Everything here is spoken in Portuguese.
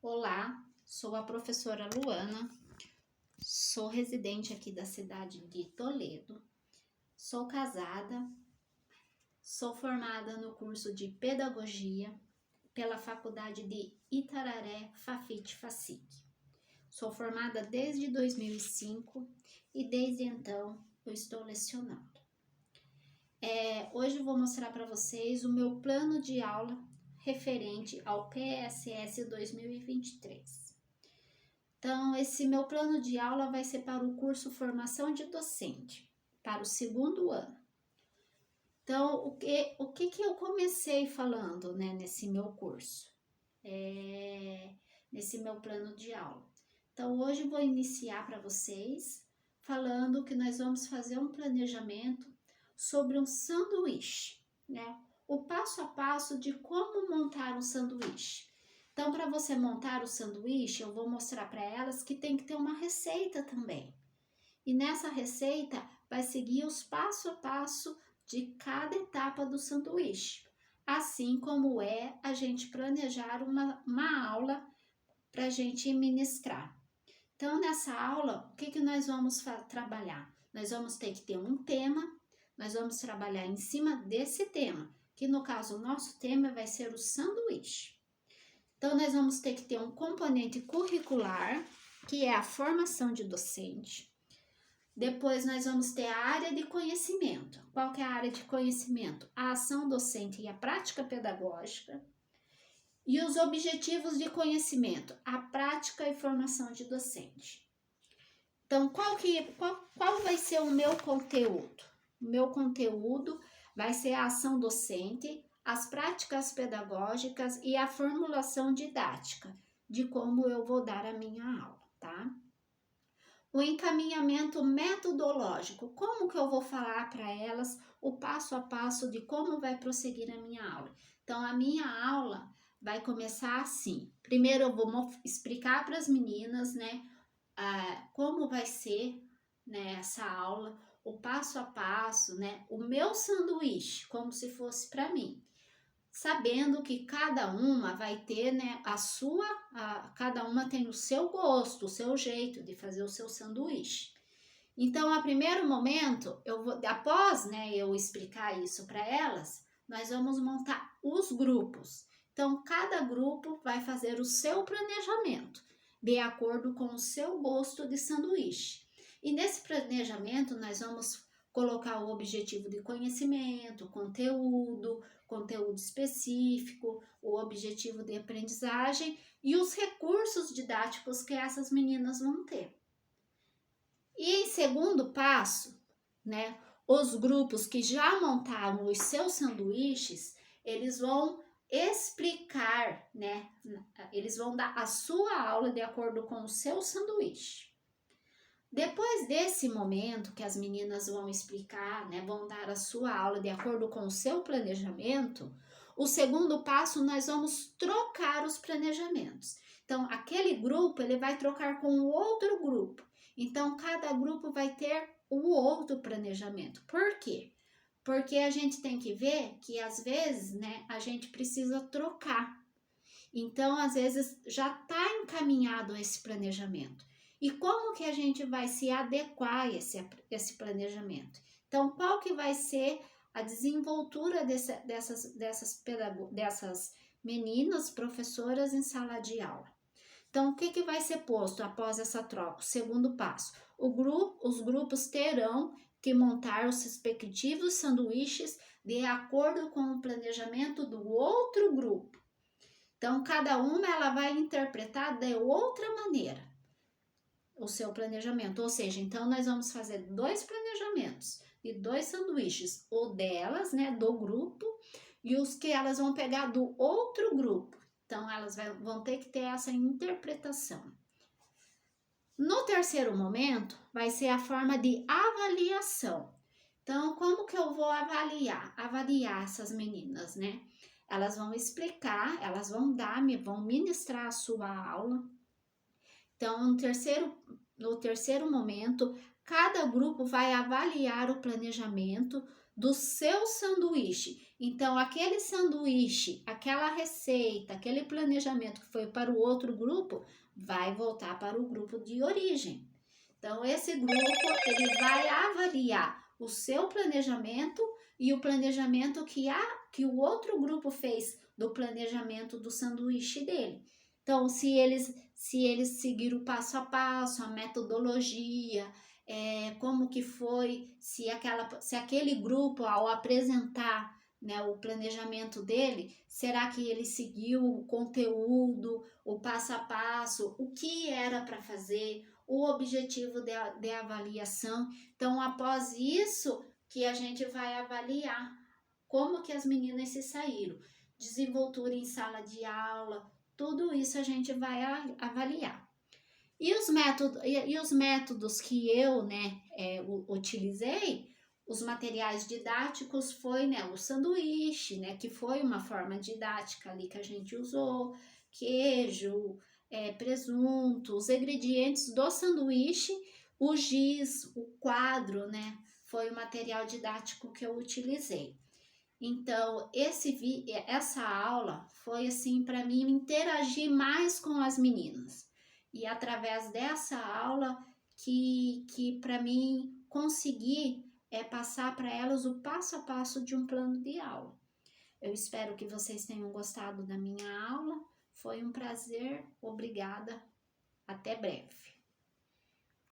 Olá, sou a professora Luana, sou residente aqui da cidade de Toledo, sou casada, sou formada no curso de Pedagogia pela Faculdade de Itararé Fafit-Facic. Sou formada desde 2005 e desde então eu estou lecionando. Hoje eu vou mostrar para vocês o meu plano de aula referente ao PSS 2023. Então, esse meu plano de aula vai ser para o curso Formação de Docente, para o segundo ano. Então, o que eu comecei falando, né, nesse meu curso, nesse meu plano de aula? Então, hoje eu vou iniciar para vocês falando que nós vamos fazer um planejamento sobre um sanduíche, né? O passo a passo de como montar um sanduíche. Então, para você montar o sanduíche, eu vou mostrar para elas que tem que ter uma receita também. E nessa receita vai seguir os passo a passo de cada etapa do sanduíche. Assim como é a gente planejar uma aula para a gente ministrar. Então, nessa aula, o que nós vamos trabalhar? Nós vamos ter que ter um tema, nós vamos trabalhar em cima desse tema, que no caso o nosso tema vai ser o sanduíche. Então, nós vamos ter que ter um componente curricular, que é a formação de docente. Depois, nós vamos ter a área de conhecimento. Qual que é a área de conhecimento? A ação docente e a prática pedagógica. E os objetivos de conhecimento, a prática e formação de docente. Então, qual vai ser o meu conteúdo? O meu conteúdo vai ser a ação docente, as práticas pedagógicas e a formulação didática de como eu vou dar a minha aula, tá? O encaminhamento metodológico, como que eu vou falar para elas o passo a passo de como vai prosseguir a minha aula. Então, a minha aula vai começar assim. Primeiro, eu vou explicar para as meninas, né, como vai ser, né, essa aula, o passo a passo, né, o meu sanduíche, como se fosse para mim. Sabendo que cada uma vai ter, né, cada uma tem o seu gosto, o seu jeito de fazer o seu sanduíche. Então, a primeiro momento, após, né, eu explicar isso para elas, nós vamos montar os grupos. Então, cada grupo vai fazer o seu planejamento, de acordo com o seu gosto de sanduíche. E nesse planejamento, nós vamos colocar o objetivo de conhecimento, conteúdo específico, o objetivo de aprendizagem e os recursos didáticos que essas meninas vão ter. E em segundo passo, né, os grupos que já montaram os seus sanduíches, eles vão explicar, né, eles vão dar a sua aula de acordo com o seu sanduíche. Depois desse momento que as meninas vão explicar, né, vão dar a sua aula de acordo com o seu planejamento, o segundo passo nós vamos trocar os planejamentos. Então, aquele grupo, ele vai trocar com o outro grupo. Então, cada grupo vai ter o outro planejamento. Por quê? Porque a gente tem que ver que, às vezes, né, a gente precisa trocar. Então, às vezes, já está encaminhado esse planejamento. E como que a gente vai se adequar a esse planejamento? Então, qual que vai ser a desenvoltura dessas meninas professoras em sala de aula? Então, o que vai ser posto após essa troca? O segundo passo, os grupos terão que montar os respectivos sanduíches de acordo com o planejamento do outro grupo. Então, cada uma ela vai interpretar de outra maneira o seu planejamento, ou seja, então nós vamos fazer 2 planejamentos e 2 sanduíches, o delas, né, do grupo, e os que elas vão pegar do outro grupo. Então, elas vão ter que ter essa interpretação. No terceiro momento, vai ser a forma de avaliação. Então, como que eu vou avaliar essas meninas, né? Elas vão explicar, elas vão ministrar a sua aula. Então, no terceiro momento, cada grupo vai avaliar o planejamento do seu sanduíche Então, aquele sanduíche, aquela receita, aquele planejamento que foi para o outro grupo, vai voltar para o grupo de origem. Então, esse grupo, ele vai avaliar o seu planejamento e o planejamento que o outro grupo fez do planejamento do sanduíche dele. Então, se eles seguiram o passo a passo, a metodologia, como que foi, se aquele grupo, ao apresentar, né, o planejamento dele, será que ele seguiu o conteúdo, o passo a passo, o que era para fazer, o objetivo de avaliação. Então, após isso, que a gente vai avaliar como que as meninas se saíram, desenvoltura em sala de aula, tudo isso a gente vai avaliar. E os métodos que eu, né, utilizei, os materiais didáticos foi, né, o sanduíche, né, que foi uma forma didática ali que a gente usou, queijo, presunto, os ingredientes do sanduíche, o giz, o quadro, né, foi o material didático que eu utilizei. Então, essa aula foi assim para mim interagir mais com as meninas. E através dessa aula que para mim conseguir passar para elas o passo a passo de um plano de aula. Eu espero que vocês tenham gostado da minha aula. Foi um prazer. Obrigada. Até breve.